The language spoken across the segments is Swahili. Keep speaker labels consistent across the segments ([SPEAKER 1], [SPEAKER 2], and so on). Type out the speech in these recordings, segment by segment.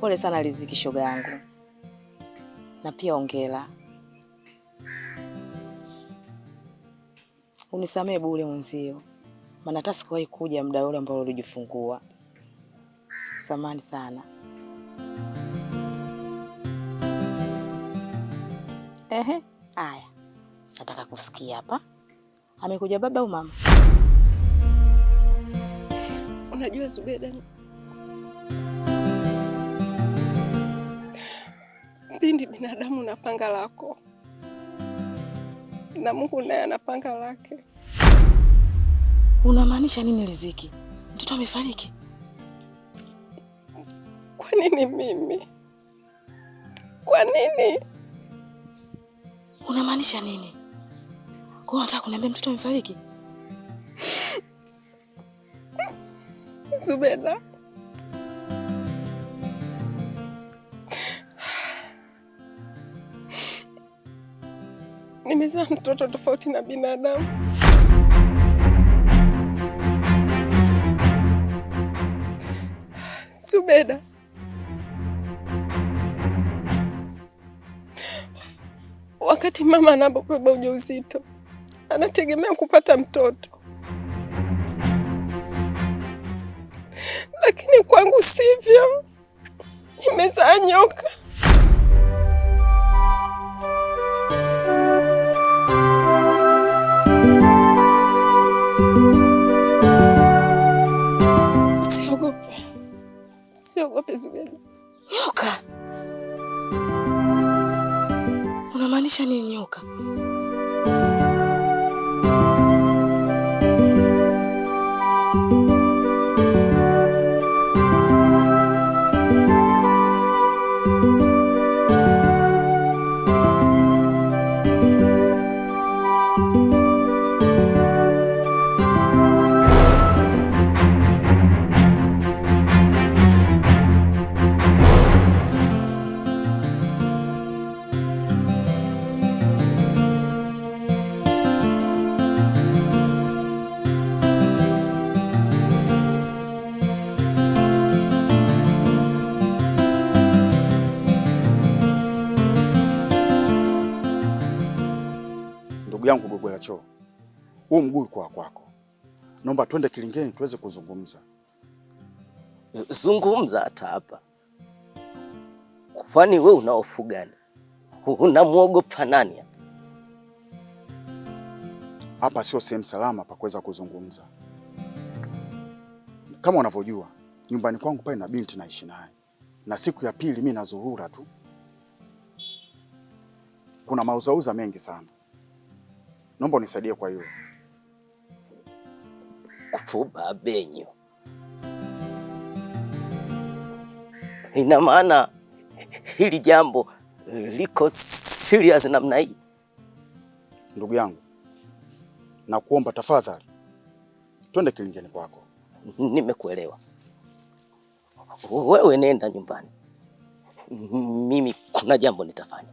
[SPEAKER 1] Pole sana Riziki shoga yangu. Na pia hongera. Unisamee bure mwenzio. Maana hata sikuwahi kuja muda ule ambao ulijifungua. Samahani sana. Aya. Nataka kusikia hapa. Amekuja baba au mama?
[SPEAKER 2] Unajua Zubeda, pindi binadamu na panga lako, na Mungu naye ana panga lake.
[SPEAKER 1] Unamaanisha nini Riziki? Mtoto amefariki?
[SPEAKER 2] Kwa nini mimi? Kwa nini?
[SPEAKER 1] Unamaanisha nini? Kwa unataka kuniambia mtoto amefariki?
[SPEAKER 2] Zubeda, nimezaa mtoto tofauti na binadamu. Zubeda, wakati mama anapobeba ujauzito anategemea kupata mtoto, lakini kwangu sivyo. Nimezaa nyoka. Siogope Zubeda.
[SPEAKER 1] Nyoka? Unamaanisha nini nyoka?
[SPEAKER 3] Yangu gogo la choo. Huu mguu kwa kwako. Naomba twende kilingeni tuweze kuzungumza.
[SPEAKER 4] Zungumza hata hapa. Kwani wewe unaofu gani? Unamuogopa nani hapa?
[SPEAKER 3] Hapa sio sehemu salama pa kuweza kuzungumza. Kama unavyojua, nyumbani kwangu pale na binti naishi naye. Na siku ya pili mimi nazurura tu. Kuna mauzauza mengi sana. Naomba unisaidie kwa hilo.
[SPEAKER 4] Kufuba benyo. Ina maana hili jambo liko serious namna hii?
[SPEAKER 3] Ndugu yangu, nakuomba tafadhali twende kilingeni kwako.
[SPEAKER 4] Nimekuelewa. Wewe nenda nyumbani. Mimi kuna jambo nitafanya.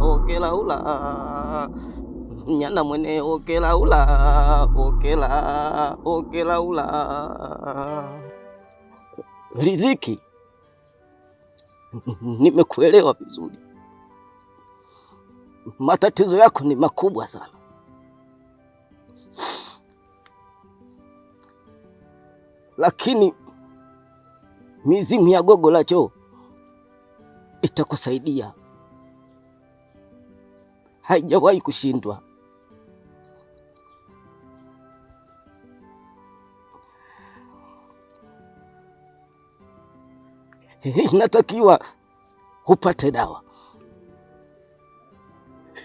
[SPEAKER 4] Okela ula nyana mwene okela ula. Riziki, nimekuelewa vizuri. Matatizo yako ni makubwa sana, lakini mizimu ya gogo la choo itakusaidia. Haijawahi kushindwa. inatakiwa upate dawa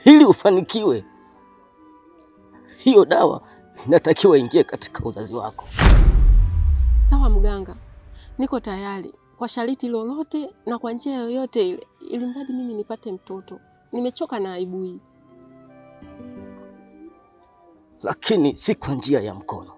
[SPEAKER 4] ili ufanikiwe. Hiyo dawa inatakiwa ingie katika uzazi wako.
[SPEAKER 2] Sawa mganga, niko tayari kwa sharti lolote na kwa njia yoyote ile, ili mradi mimi nipate mtoto. Nimechoka na aibu hii.
[SPEAKER 4] Lakini si kwa njia ya mkono.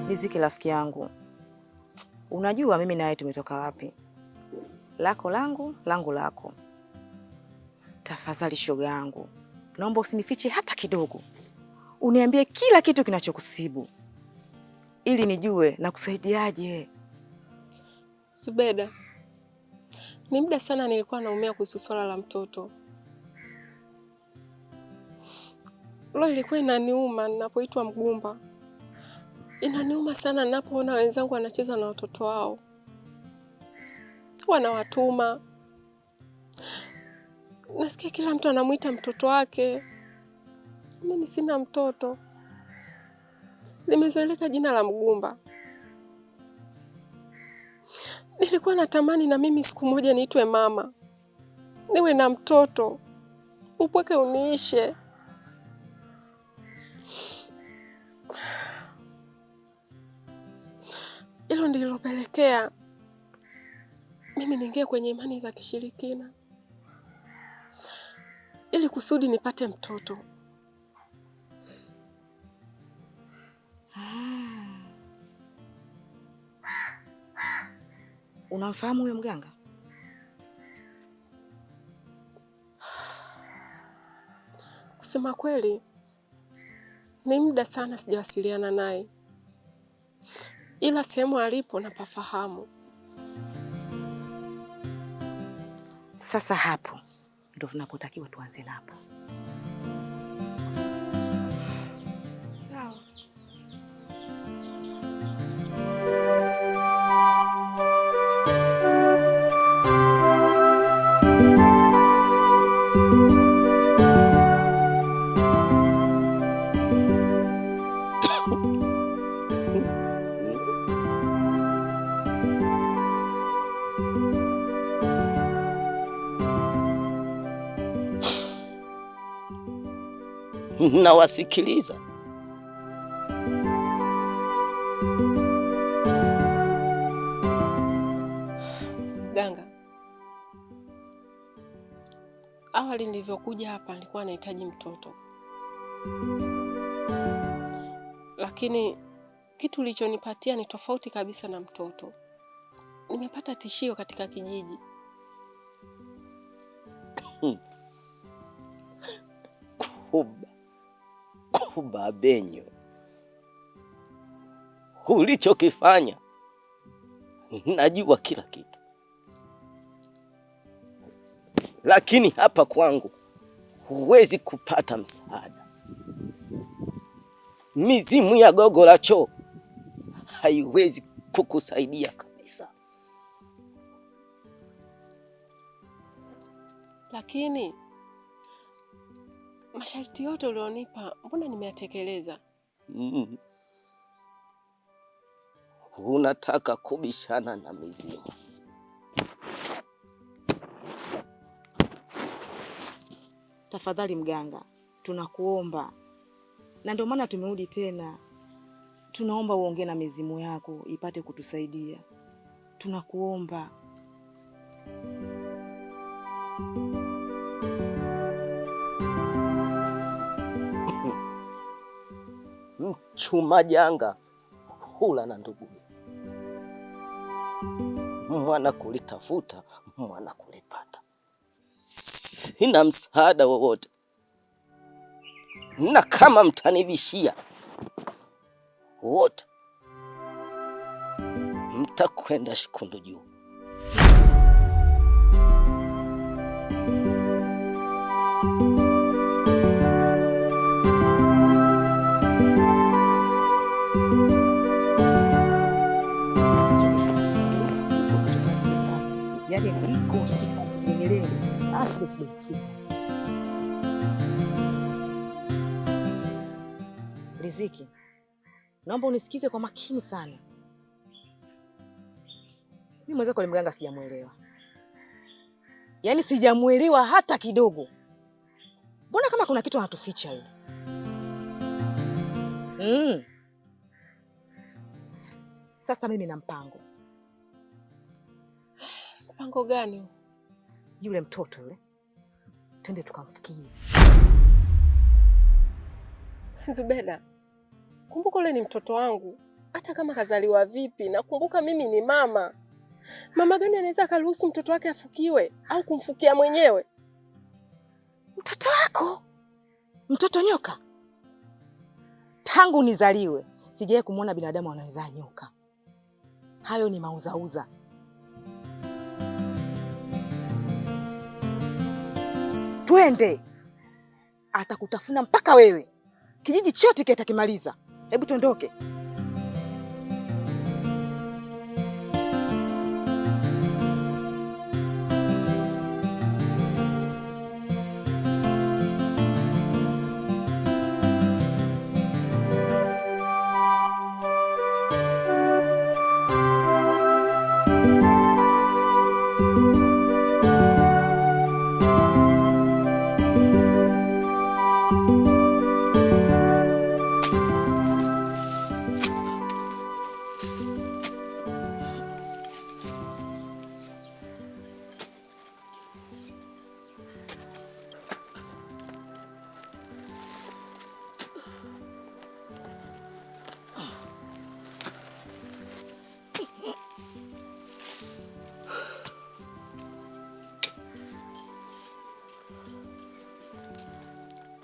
[SPEAKER 1] Riziki rafiki yangu, unajua mimi nawe tumetoka wapi? Lako langu, langu lako. Tafadhali shoga yangu, naomba usinifiche hata kidogo. Uniambie kila kitu kinachokusibu ili nijue na kusaidiaje.
[SPEAKER 2] Zubeda, ni muda sana nilikuwa naumia kuhusu swala la mtoto. Roho ilikuwa inaniuma ninapoitwa mgumba. Inaniuma sana ninapoona wenzangu wanacheza na watoto wao. Wanawatuma. Nasikia kila mtu anamuita mtoto wake. Mimi sina mtoto. Nimezoeleka jina la mgumba. Nilikuwa natamani na mimi siku moja niitwe mama. Niwe na mtoto. Upweke uniishe. Hilo ndilo pelekea mimi niingie kwenye imani za kishirikina ili kusudi nipate mtoto.
[SPEAKER 1] Unamfahamu huyo mganga?
[SPEAKER 2] Kusema kweli, ni muda sana sijawasiliana naye. Ila sehemu alipo napafahamu.
[SPEAKER 1] Sasa hapo ndio tunapotakiwa tuanze napo.
[SPEAKER 2] Sawa.
[SPEAKER 4] Nawasikiliza.
[SPEAKER 2] Ganga, awali nilivyokuja hapa nilikuwa nahitaji mtoto. Lakini kitu ulichonipatia ni tofauti kabisa na mtoto. Nimepata tishio katika kijiji.
[SPEAKER 4] Kuba Benyo, ulichokifanya najua kila kitu, lakini hapa kwangu huwezi kupata msaada. Mizimu ya gogo la choo haiwezi kukusaidia kabisa.
[SPEAKER 2] Lakini masharti yote ulionipa mbona nimeyatekeleza?
[SPEAKER 4] Unataka kubishana na mizimu?
[SPEAKER 1] Tafadhali mganga, tunakuomba. Na ndio maana tumerudi tena. Tunaomba uongee na mizimu yako ipate kutusaidia. Tunakuomba.
[SPEAKER 4] Mchuma janga hula na ndugu. mwana kulitafuta, mwana kulipata. Sina msaada wowote, na kama mtanibishia wote mtakwenda shikundu juu.
[SPEAKER 1] Yaani iko nielewe. Asubiri. Riziki, naomba unisikize kwa makini sana. Mimi mwenzako yule mganga sijamuelewa. Yaani sijamuelewa hata kidogo. Mbona kama kuna kitu anatuficha yule? Sasa mimi na mpango.
[SPEAKER 2] Mpango gani?
[SPEAKER 1] Yule mtoto yule, twende tukamfikie.
[SPEAKER 2] Zubeda, kumbuka yule ni mtoto wangu. Hata kama kazaliwa vipi, nakumbuka mimi ni mama. Mama gani anaweza akaruhusu mtoto wake afukiwe au kumfukia mwenyewe?
[SPEAKER 1] Mtoto wako? Mtoto nyoka? Tangu nizaliwe sijawahi kumwona binadamu anaweza nyoka. Hayo ni mauzauza. Twende. Atakutafuna mpaka wewe. Kijiji chote kitakimaliza. Hebu tuondoke.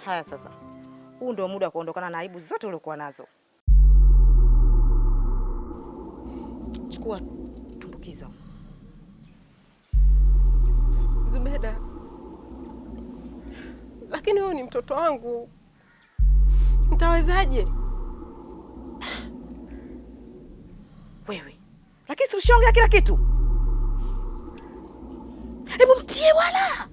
[SPEAKER 1] Haya sasa. Huu ndio muda wa kuondokana na aibu zote uliokuwa nazo. Chukua tumbukiza.
[SPEAKER 2] Zubeda, lakini huyu ni mtoto wangu. Nitawezaje?
[SPEAKER 1] Wewe. Lakini tushongea kila kitu. Hebu mtie wala.